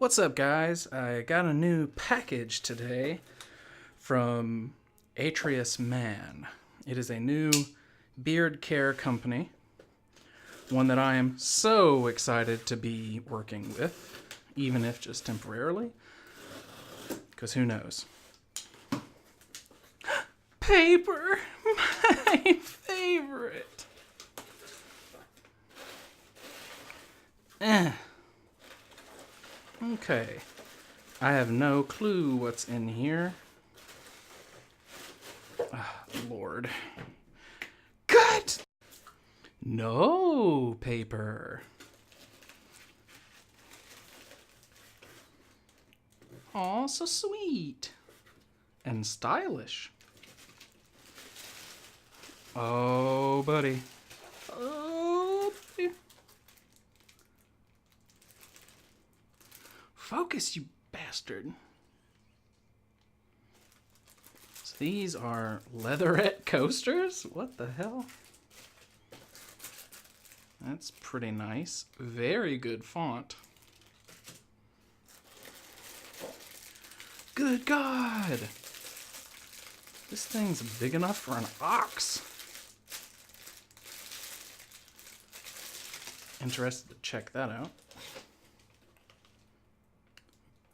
What's up, guys? I got a new package today from Atreus Man. It is a new beard care company, one that I am so excited to be working with, even if just temporarily, because who knows. Paper, my favorite. Okay, I have no clue what's in here. Lord. Good! No paper. Aw, so sweet. And stylish. Oh, buddy. Oh, buddy. Focus, you bastard. So these are leatherette coasters? What the hell? That's pretty nice. Very good font. Good God! This thing's big enough for an ox. Interested to check that out.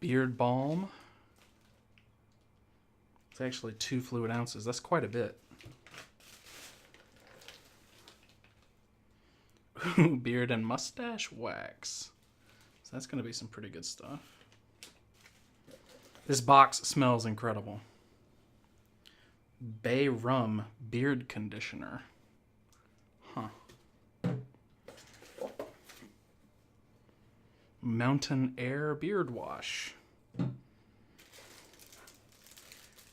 Beard balm. It's actually 2 fluid ounces. That's quite a bit. Ooh, beard and mustache wax. So that's going to be some pretty good stuff. This box smells incredible. Bay Rum beard conditioner. Huh. Mountain Air beard wash.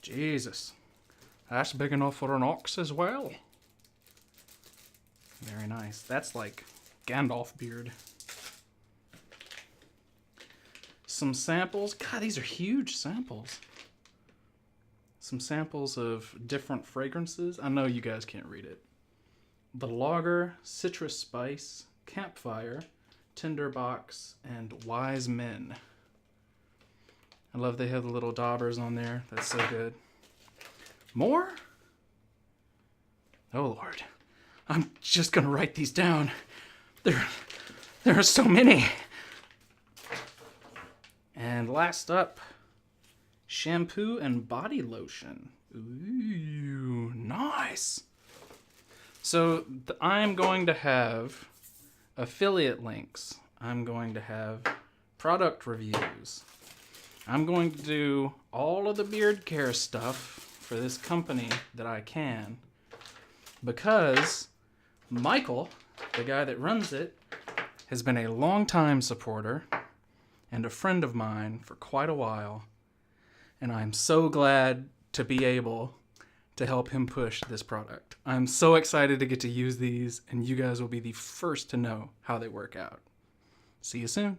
Jesus. That's big enough for an ox as well. Very nice. That's like Gandalf beard. Some samples. God, these are huge samples. Some samples of different fragrances. I know you guys can't read it. The Lager, Citrus Spice, Campfire, Tinderbox, and Wise Men. I love they have the little daubers on there. That's so good. More? Oh, Lord. I'm just going to write these down. There are so many. And last up, shampoo and body lotion. Ooh, nice. So I'm going to have affiliate links. I'm going to have product reviews. I'm going to do all of the beard care stuff for this company that I can, because Michael, the guy that runs it, has been a longtime supporter and a friend of mine for quite a while, and I'm so glad to be able to help him push this product. I'm so excited to get to use these, and you guys will be the first to know how they work out. See you soon.